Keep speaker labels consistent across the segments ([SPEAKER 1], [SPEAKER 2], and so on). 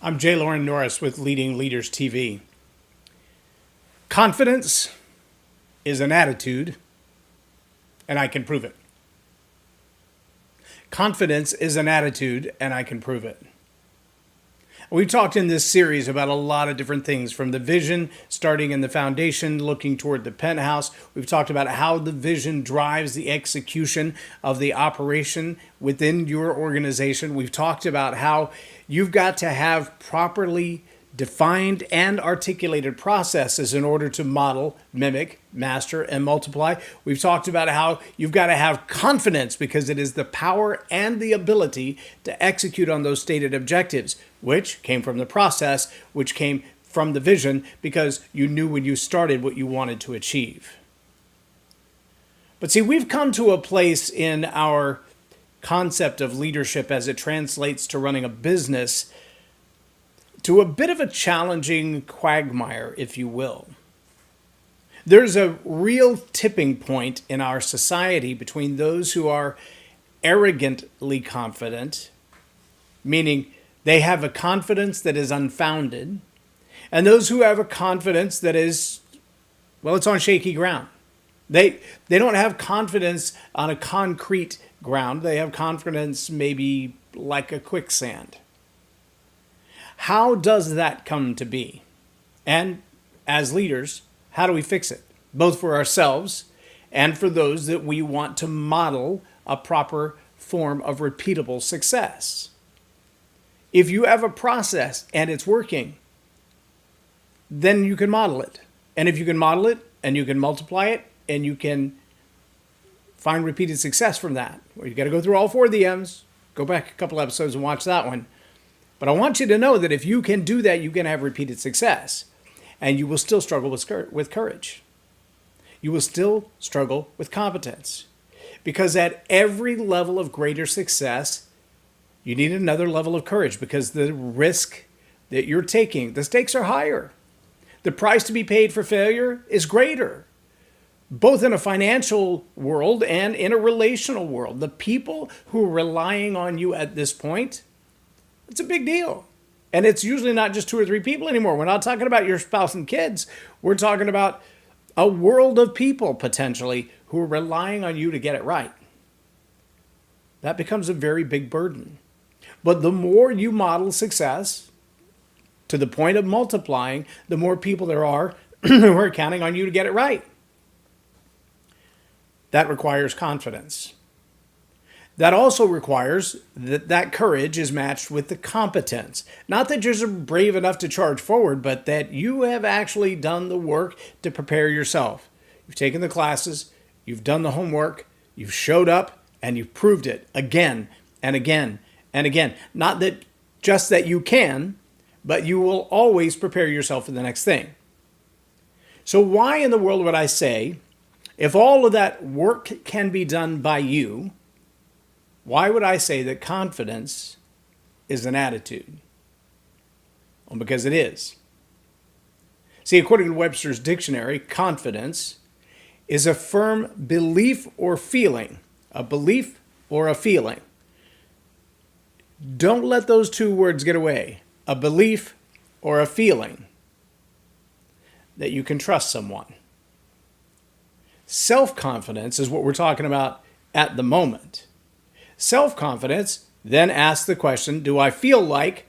[SPEAKER 1] I'm J Loren Norris with Leading Leaders TV. Confidence is an attitude, and I can prove it. Confidence is an attitude, and I can prove it. We've talked in this series about a lot of different things, from the vision, starting in the foundation, looking toward the penthouse. We've talked about how the vision drives the execution of the operation within your organization. We've talked about how you've got to have properly defined and articulated processes in order to model, mimic, master, and multiply. We've talked about how you've got to have confidence because it is the power and the ability to execute on those stated objectives, which came from the process, which came from the vision, because you knew when you started what you wanted to achieve. But see, we've come to a place in our concept of leadership as it translates to running a business to a bit of a challenging quagmire, if you will. There's a real tipping point in our society between those who are arrogantly confident, meaning they have a confidence that is unfounded, and those who have a confidence that is, well, it's on shaky ground. They don't have confidence on a concrete ground. They have confidence maybe like a quicksand. How does that come to be? And as leaders, how do we fix it? Both for ourselves and for those that we want to model a proper form of repeatable success. If you have a process and it's working, then you can model it. And if you can model it and you can multiply it and you can find repeated success from that, well, you got to go through all four of the M's. Go back a couple episodes and watch that one. But I want you to know that if you can do that, you can have repeated success. And you will still struggle with courage. You will still struggle with competence. Because at every level of greater success, you need another level of courage, because the risk that you're taking, the stakes are higher. The price to be paid for failure is greater, both in a financial world and in a relational world. The people who are relying on you at this point, it's a big deal. And it's usually not just two or three people anymore. We're not talking about your spouse and kids. We're talking about a world of people, potentially, who are relying on you to get it right. That becomes a very big burden. But the more you model success, to the point of multiplying, the more people there are who are counting on you to get it right. That requires confidence. That also requires that courage is matched with the competence. Not that you're brave enough to charge forward, but that you have actually done the work to prepare yourself. You've taken the classes, you've done the homework, you've showed up, and you've proved it again and again and again. Not that just that you can, but you will always prepare yourself for the next thing. So why in the world would I say, if all of that work can be done by you, why would I say that confidence is an attitude? Well, because it is. See, according to Webster's dictionary, confidence is a firm belief or feeling. A belief or a feeling. Don't let those two words get away. A belief or a feeling that you can trust someone. Self-confidence is what we're talking about at the moment. Self-confidence then asks the question, do I feel like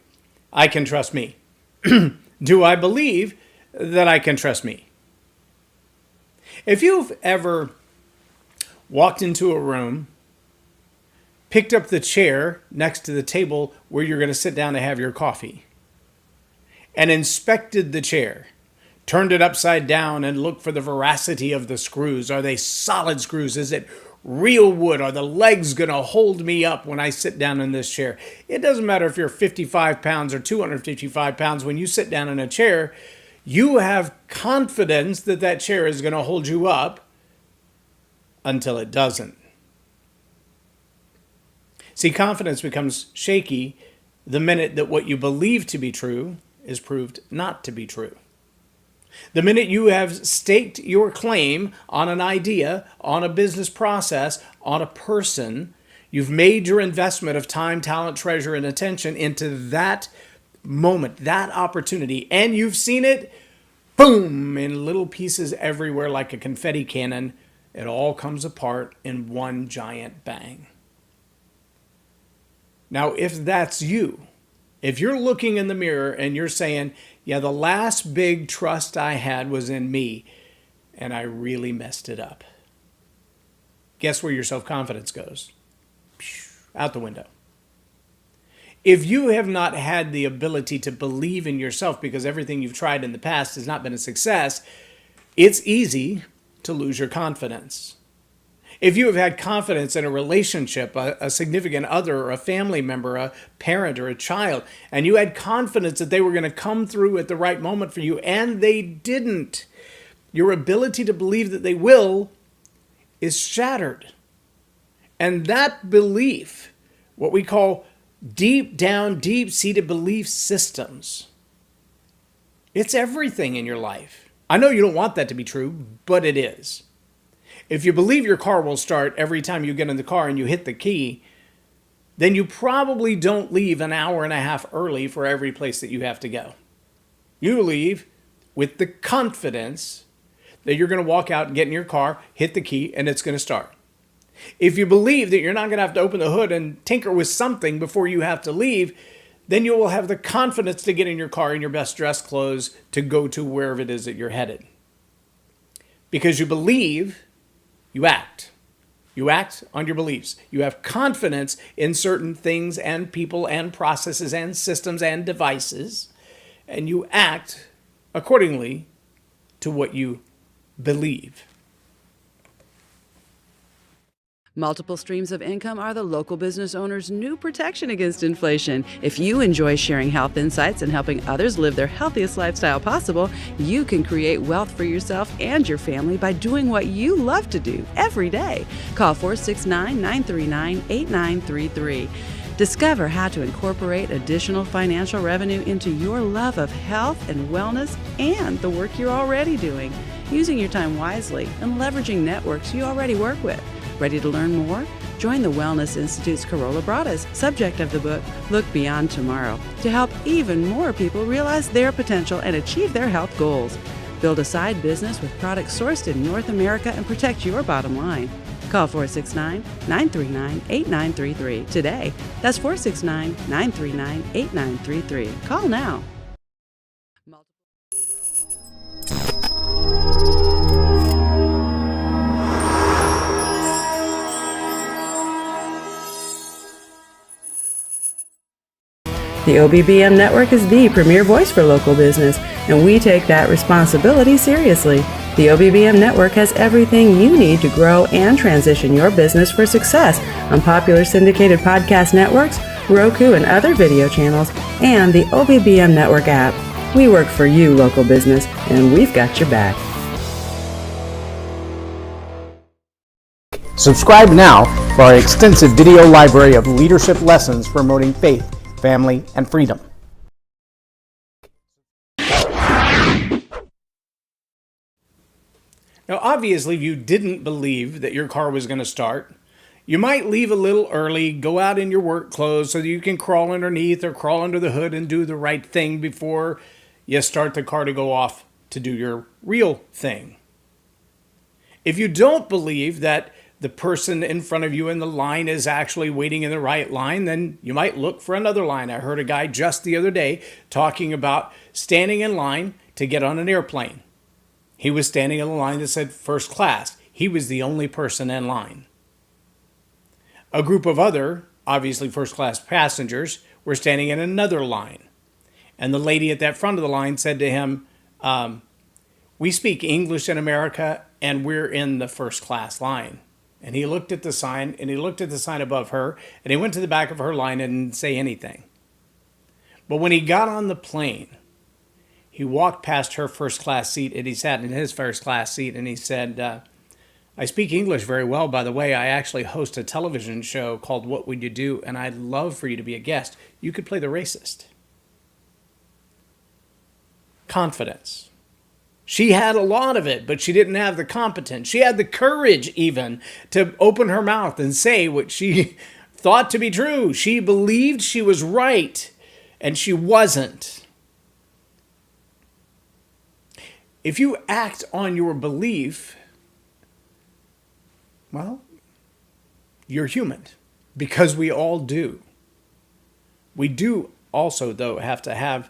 [SPEAKER 1] I can trust me? Do I believe that I can trust me? If you've ever walked into a room, picked up the chair next to the table where you're going to sit down to have your coffee, and inspected the chair, turned it upside down and looked for the veracity of the screws. Are they solid screws? Is it real wood? Are the legs going to hold me up when I sit down in this chair? It doesn't matter if you're 55 pounds or 255 pounds. When you sit down in a chair, you have confidence that that chair is going to hold you up until it doesn't. See, confidence becomes shaky the minute that what you believe to be true is proved not to be true. The minute you have staked your claim on an idea, on a business process, on a person, you've made your investment of time, talent, treasure, and attention into that moment, that opportunity, and you've seen it, boom, in little pieces everywhere like a confetti cannon, it all comes apart in one giant bang. Now, if that's you, if you're looking in the mirror and you're saying, yeah, the last big trust I had was in me, and I really messed it up, guess where your self-confidence goes? Out the window. If you have not had the ability to believe in yourself because everything you've tried in the past has not been a success, it's easy to lose your confidence. If you have had confidence in a relationship, a significant other, or a family member, a parent, or a child, and you had confidence that they were going to come through at the right moment for you, and they didn't, your ability to believe that they will is shattered. And that belief, what we call deep down, deep-seated belief systems, it's everything in your life. I know you don't want that to be true, but it is. If you believe your car will start every time you get in the car and you hit the key, then you probably don't leave an hour and a half early for every place that you have to go. You leave with the confidence that you're going to walk out and get in your car, hit the key, and it's going to start. If you believe that you're not going to have to open the hood and tinker with something before you have to leave, then you will have the confidence to get in your car in your best dress clothes to go to wherever it is that you're headed. Because you believe, you act. You act on your beliefs. You have confidence in certain things and people and processes and systems and devices, and you act accordingly to what you believe.
[SPEAKER 2] Multiple streams of income are the local business owner's new protection against inflation. If you enjoy sharing health insights and helping others live their healthiest lifestyle possible, you can create wealth for yourself and your family by doing what you love to do every day. Call 469-939-8933. Discover how to incorporate additional financial revenue into your love of health and wellness and the work you're already doing, using your time wisely and leveraging networks you already work with. Ready to learn more? Join the Wellness Institute's Carola Bradas, subject of the book, Look Beyond Tomorrow, to help even more people realize their potential and achieve their health goals. Build a side business with products sourced in North America and protect your bottom line. Call 469-939-8933 today. That's 469-939-8933. Call now. The OBBM Network is the premier voice for local business, and we take that responsibility seriously. The OBBM Network has everything you need to grow and transition your business for success on popular syndicated podcast networks, Roku and other video channels, and the OBBM Network app. We work for you, local business, and we've got your back.
[SPEAKER 1] Subscribe now for our extensive video library of leadership lessons promoting faith, family, and freedom. Now, obviously, if you didn't believe that your car was going to start, you might leave a little early, go out in your work clothes so that you can crawl underneath or crawl under the hood and do the right thing before you start the car to go off to do your real thing. If you don't believe that the person in front of you in the line is actually waiting in the right line, then you might look for another line. I heard a guy just the other day talking about standing in line to get on an airplane. He was standing in a line that said first class. He was the only person in line. A group of other, obviously first class passengers, were standing in another line. And the lady at that front of the line said to him, we speak English in America and we're in the first class line. And he looked at the sign, and he looked at the sign above her, and he went to the back of her line and didn't say anything. But when he got on the plane, he walked past her first class seat, and he sat in his first class seat, and he said, I speak English very well, by the way. I actually host a television show called What Would You Do, and I'd love for you to be a guest. You could play the racist. Confidence. She had a lot of it, but she didn't have the competence. She had the courage even to open her mouth and say what she thought to be true. She believed she was right. and she wasn't. If you act on your belief, well, you're human, because we all do. We do also, though, have to have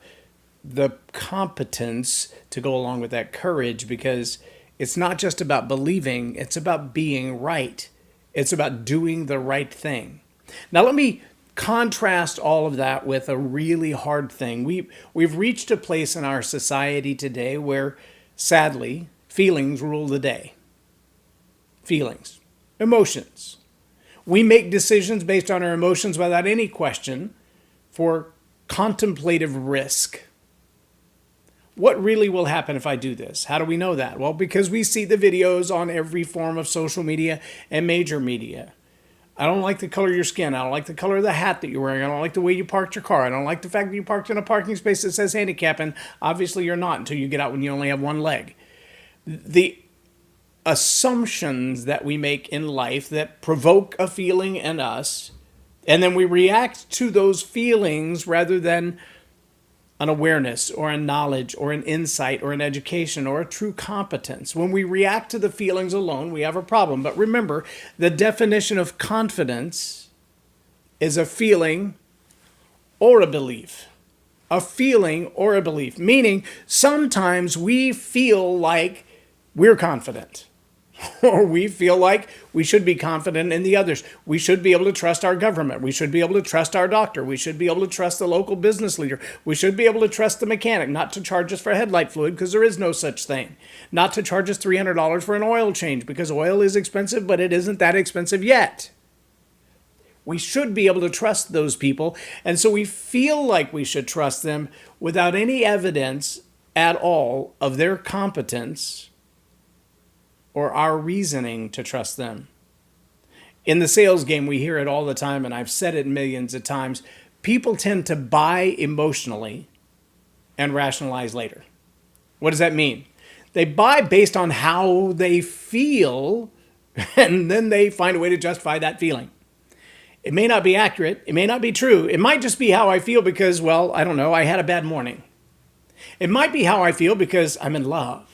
[SPEAKER 1] the competence to go along with that courage, because it's not just about believing, it's about being right. It's about doing the right thing. Now, let me contrast all of that with a really hard thing. We've reached a place in our society today where, sadly, feelings rule the day. Feelings, emotions. We make decisions based on our emotions without any question for contemplative risk. What really will happen if I do this? How do we know that? Well, because we see the videos on every form of social media and major media. I don't like the color of your skin. I don't like the color of the hat that you're wearing. I don't like the way you parked your car. I don't like the fact that you parked in a parking space that says handicap, and obviously you're not until you get out when you only have one leg. The assumptions that we make in life that provoke a feeling in us, and then we react to those feelings rather than an awareness or a knowledge or an insight or an education or a true competence. When we react to the feelings alone, we have a problem. But remember, the definition of confidence is a feeling or a belief. A feeling or a belief, meaning sometimes we feel like we're confident. Or we feel like we should be confident in the others. We should be able to trust our government. We should be able to trust our doctor. We should be able to trust the local business leader. We should be able to trust the mechanic, not to charge us for headlight fluid, because there is no such thing. Not to charge us $300 for an oil change, because oil is expensive, but it isn't that expensive yet. We should be able to trust those people, and so we feel like we should trust them without any evidence at all of their competence or our reasoning to trust them. In the sales game, we hear it all the time, and I've said it millions of times. People tend to buy emotionally and rationalize later. What does that mean? They buy based on how they feel, and then they find a way to justify that feeling. It may not be accurate. It may not be true. It might just be how I feel because, well, I don't know, I had a bad morning. It might be how I feel because I'm in love.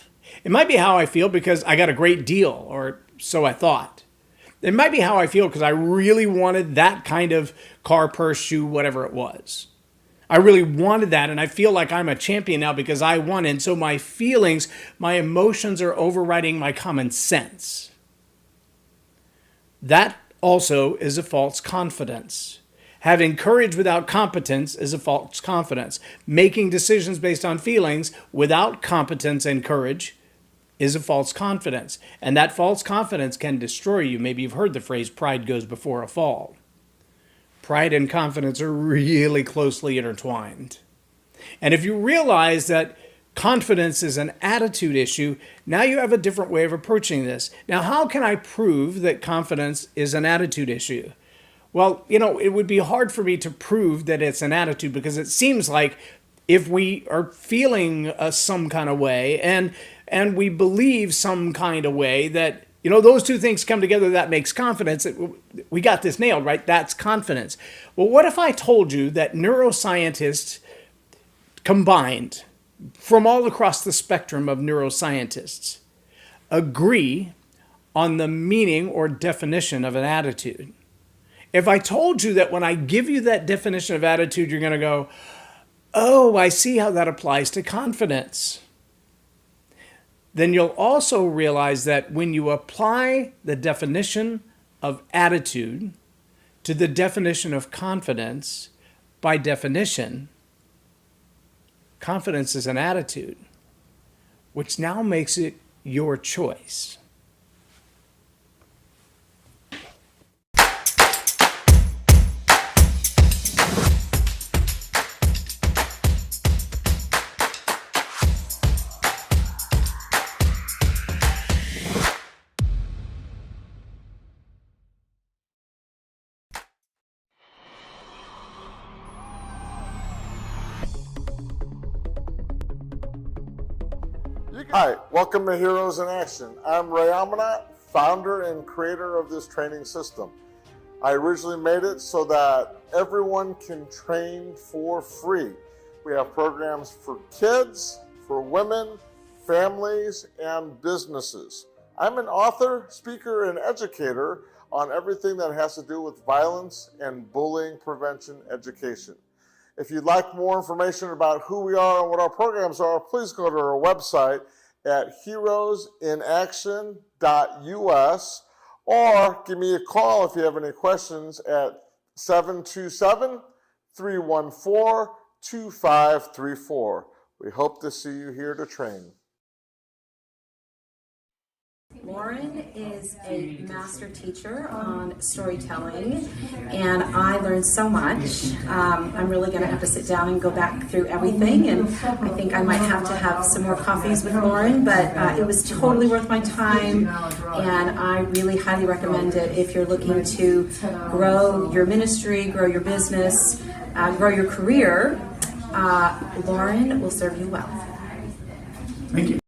[SPEAKER 1] It might be how I feel because I got a great deal, or so I thought. It might be how I feel because I really wanted that kind of car, purse, shoe, whatever it was. I really wanted that, and I feel like I'm a champion now because I won. And so my feelings, my emotions are overriding my common sense. That also is a false confidence. Having courage without competence is a false confidence. Making decisions based on feelings without competence and courage is a false confidence. And that false confidence can destroy you. Maybe you've heard the phrase, pride goes before a fall. Pride and confidence are really closely intertwined. And if you realize that confidence is an attitude issue, now you have a different way of approaching this. Now, how can I prove that confidence is an attitude issue? Well, it would be hard for me to prove that it's an attitude, because it seems like if we are feeling some kind of way and we believe some kind of way that, those two things come together, that makes confidence. We got this nailed, right? That's confidence. Well, what if I told you that neuroscientists combined from all across the spectrum of neuroscientists agree on the meaning or definition of an attitude? If I told you that when I give you that definition of attitude, you're going to go, oh, I see how that applies to confidence. Then you'll also realize that when you apply the definition of attitude to the definition of confidence, by definition, confidence is an attitude, which now makes it your choice.
[SPEAKER 3] Hi, welcome to Heroes in Action. I'm Ray Almanat, founder and creator of this training system. I originally made it so that everyone can train for free. We have programs for kids, for women, families, and businesses. I'm an author, speaker, and educator on everything that has to do with violence and bullying prevention education. If you'd like more information about who we are and what our programs are, please go to our website at heroesinaction.us or give me a call if you have any questions at 727-314-2534. We hope to see you here to train.
[SPEAKER 4] Loren is a master teacher on storytelling, and I learned so much. I'm really going to have to sit down and go back through everything, and I think I might have to have some more coffees with Loren, but it was totally worth my time, and I really highly recommend it if you're looking to grow your ministry, grow your business, grow your career. Loren will serve you well.
[SPEAKER 1] Thank you.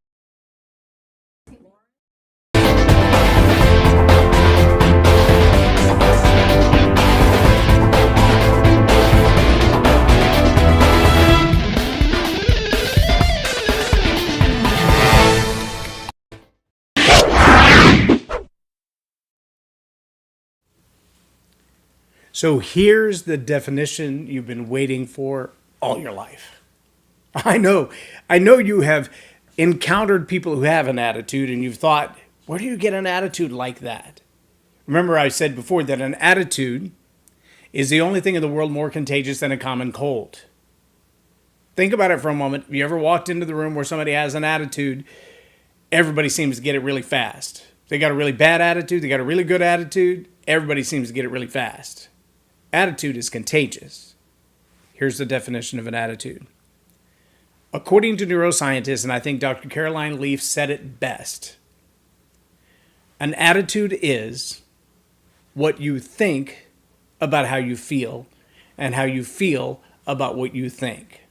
[SPEAKER 1] So here's the definition you've been waiting for all your life. I know you have encountered people who have an attitude and you've thought, where do you get an attitude like that? Remember I said before that an attitude is the only thing in the world more contagious than a common cold. Think about it for a moment. Have you ever walked into the room where somebody has an attitude? Everybody seems to get it really fast. They got a really bad attitude. They got a really good attitude. Everybody seems to get it really fast. Attitude is contagious. Here's the definition of an attitude. According to neuroscientists, and I think Dr. Caroline Leaf said it best, an attitude is what you think about how you feel and how you feel about what you think.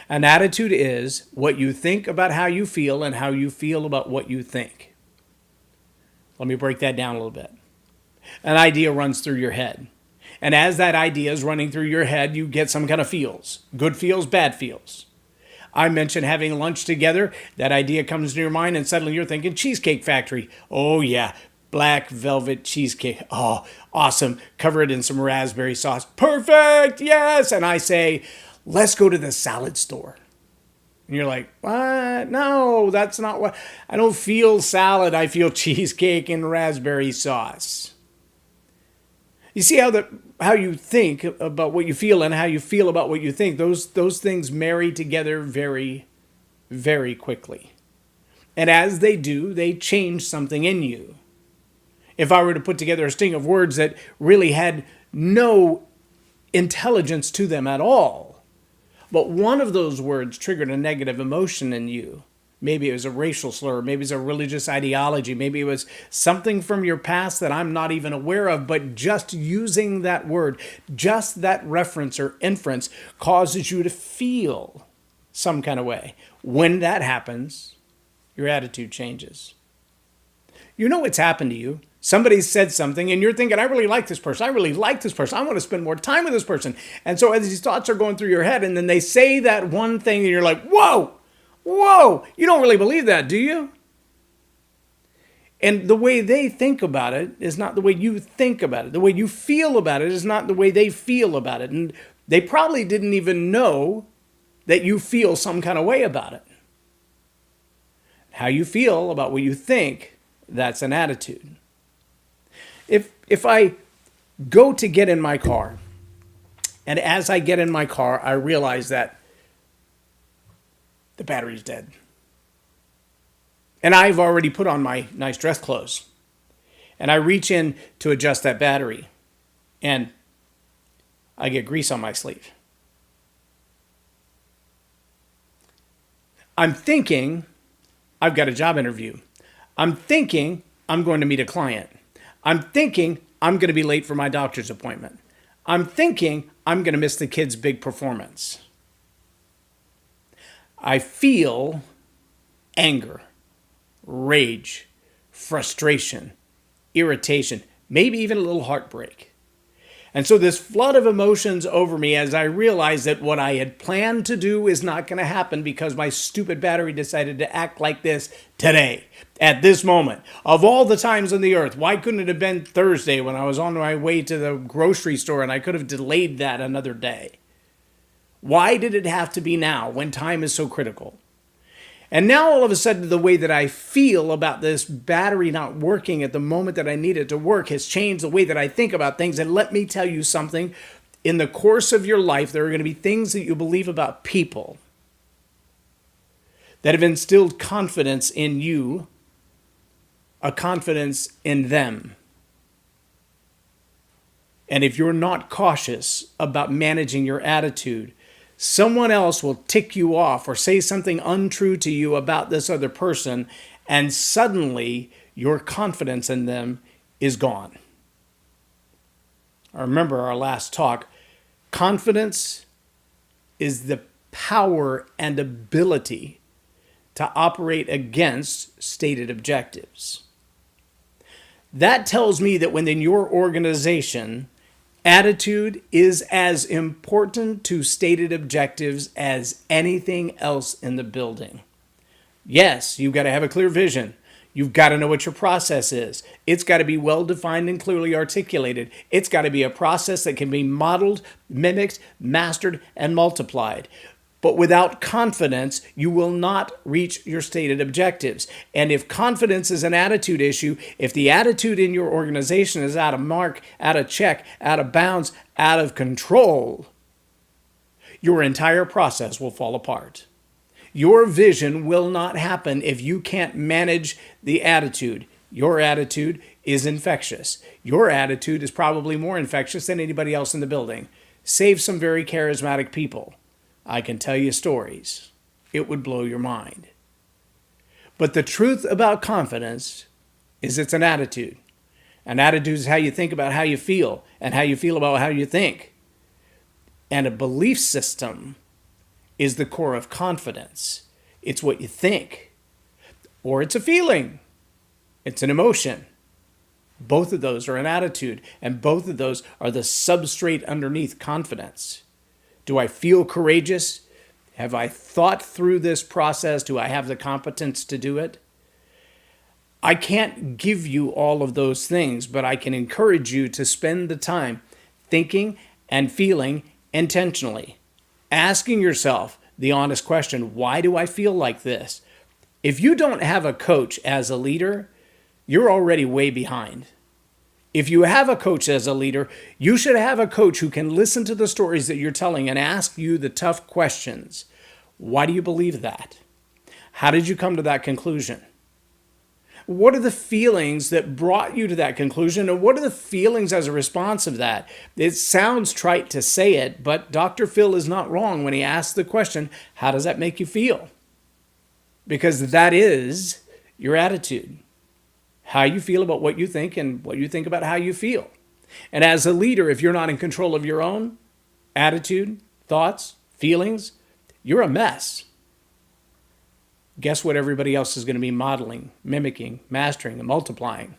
[SPEAKER 1] An attitude is what you think about how you feel and how you feel about what you think. Let me break that down a little bit. An idea runs through your head. And as that idea is running through your head, you get some kind of feels. Good feels, bad feels. I mentioned having lunch together. That idea comes to your mind and suddenly you're thinking Cheesecake Factory. Oh yeah, black velvet cheesecake. Oh, awesome. Cover it in some raspberry sauce. Perfect, yes. And I say, let's go to the salad store. And you're like, what? No, that's not what. I don't feel salad. I feel cheesecake and raspberry sauce. You see how you think about what you feel and how you feel about what you think, those things marry together very, very quickly. And as they do, they change something in you. If I were to put together a string of words that really had no intelligence to them at all, but one of those words triggered a negative emotion in you, maybe it was a racial slur, maybe it's a religious ideology, maybe it was something from your past that I'm not even aware of, but just using that word, just that reference or inference causes you to feel some kind of way. When that happens, your attitude changes. You know what's happened to you. Somebody said something and you're thinking, I really like this person. I really like this person. I want to spend more time with this person. And so as these thoughts are going through your head and then they say that one thing and you're like, whoa, you don't really believe that, do you? And the way they think about it is not the way you think about it. The way you feel about it is not the way they feel about it. And they probably didn't even know that you feel some kind of way about it. How you feel about what you think, that's an attitude. If I go to get in my car, and as I get in my car, I realize that the battery's dead. And I've already put on my nice dress clothes. And I reach in to adjust that battery. And I get grease on my sleeve. I'm thinking I've got a job interview. I'm thinking I'm going to meet a client. I'm thinking I'm going to be late for my doctor's appointment. I'm thinking I'm going to miss the kid's big performance. I feel anger, rage, frustration, irritation, maybe even a little heartbreak. And so this flood of emotions over me as I realized that what I had planned to do is not going to happen because my stupid battery decided to act like this today, at this moment. Of all the times on the earth, why couldn't it have been Thursday when I was on my way to the grocery store and I could have delayed that another day? Why did it have to be now when time is so critical? And now all of a sudden, the way that I feel about this battery not working at the moment that I need it to work has changed the way that I think about things. And let me tell you something. In the course of your life, there are going to be things that you believe about people that have instilled confidence in you, a confidence in them. And if you're not cautious about managing your attitude, someone else will tick you off or say something untrue to you about this other person, and suddenly your confidence in them is gone. I remember our last talk. Confidence is the power and ability to operate against stated objectives. That tells me that within your organization, attitude is as important to stated objectives as anything else in the building. Yes, you've got to have a clear vision. You've got to know what your process is. It's got to be well defined and clearly articulated. It's got to be a process that can be modeled, mimicked, mastered, and multiplied. But without confidence, you will not reach your stated objectives. And if confidence is an attitude issue, if the attitude in your organization is out of mark, out of check, out of bounds, out of control, your entire process will fall apart. Your vision will not happen if you can't manage the attitude. Your attitude is infectious. Your attitude is probably more infectious than anybody else in the building. Save some very charismatic people. I can tell you stories. It would blow your mind. But the truth about confidence is it's an attitude. An attitude is how you think about how you feel and how you feel about how you think. And a belief system is the core of confidence. It's what you think, or it's a feeling. It's an emotion. Both of those are an attitude, and both of those are the substrate underneath confidence. Do I feel courageous? Have I thought through this process? Do I have the competence to do it? I can't give you all of those things, but I can encourage you to spend the time thinking and feeling intentionally, asking yourself the honest question, why do I feel like this? If you don't have a coach as a leader, you're already way behind. If you have a coach as a leader, you should have a coach who can listen to the stories that you're telling and ask you the tough questions. Why do you believe that? How did you come to that conclusion? What are the feelings that brought you to that conclusion? And what are the feelings as a response of that? It sounds trite to say it, but Dr. Phil is not wrong when he asks the question, how does that make you feel? Because that is your attitude. How you feel about what you think and what you think about how you feel. And as a leader, if you're not in control of your own attitude, thoughts, feelings, you're a mess. Guess what everybody else is going to be modeling, mimicking, mastering, and multiplying?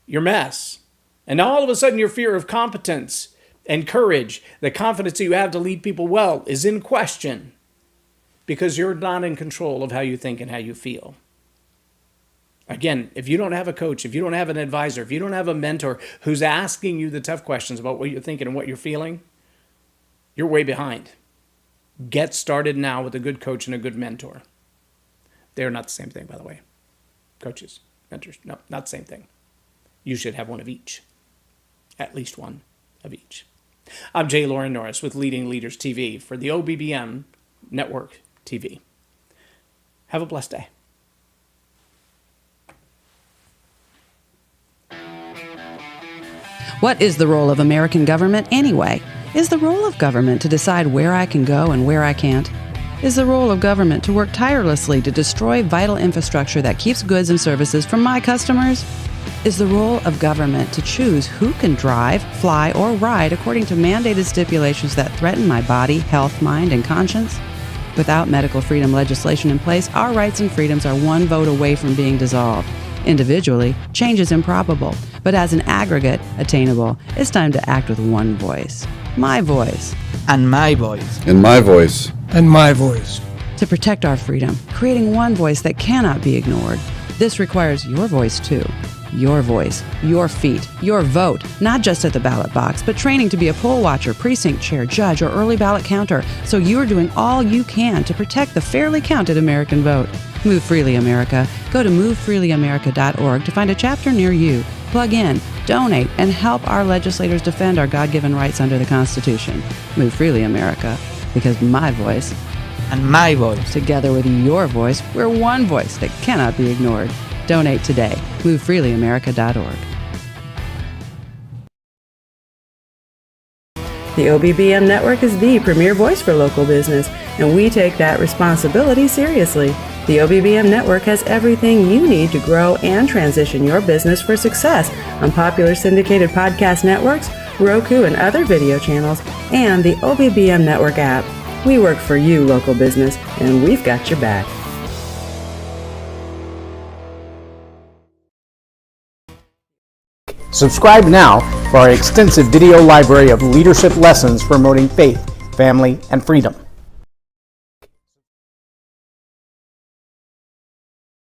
[SPEAKER 1] Your mess. And now all of a sudden your fear of competence and courage, the confidence that you have to lead people well, is in question because you're not in control of how you think and how you feel. Again, if you don't have a coach, if you don't have an advisor, if you don't have a mentor who's asking you the tough questions about what you're thinking and what you're feeling, you're way behind. Get started now with a good coach and a good mentor. They're not the same thing, by the way. Coaches, mentors, no, not the same thing. You should have one of each. At least one of each. I'm J Loren Norris with Leading Leaders TV for the OBBM Network TV. Have a blessed day.
[SPEAKER 2] What is the role of American government anyway? Is the role of government to decide where I can go and where I can't? Is the role of government to work tirelessly to destroy vital infrastructure that keeps goods and services from my customers? Is the role of government to choose who can drive, fly, or ride according to mandated stipulations that threaten my body, health, mind, and conscience? Without medical freedom legislation in place, our rights and freedoms are one vote away from being dissolved. Individually, change is improbable, but as an aggregate, attainable. It's time to act with one voice. My voice.
[SPEAKER 5] And my voice.
[SPEAKER 6] And my voice.
[SPEAKER 7] And my voice.
[SPEAKER 2] To protect our freedom, creating one voice that cannot be ignored. This requires your voice too. Your voice, your feet, your vote, not just at the ballot box, but training to be a poll watcher, precinct chair, judge, or early ballot counter, so you are doing all you can to protect the fairly counted American vote. Move Freely America. Go to movefreelyamerica.org to find a chapter near you. Plug in, donate, and help our legislators defend our God-given rights under the Constitution. Move Freely America, because my voice
[SPEAKER 5] And my voice.
[SPEAKER 2] together with your voice, we're one voice that cannot be ignored. Donate today. MoveFreelyAmerica.org. The OBBM Network is the premier voice for local business, and we take that responsibility seriously. The OBBM Network has everything you need to grow and transition your business for success on popular syndicated podcast networks, Roku and other video channels, and the OBBM Network app. We work for you, local business, and we've got your back.
[SPEAKER 8] Subscribe now for our extensive video library of leadership lessons promoting faith, family, and freedom.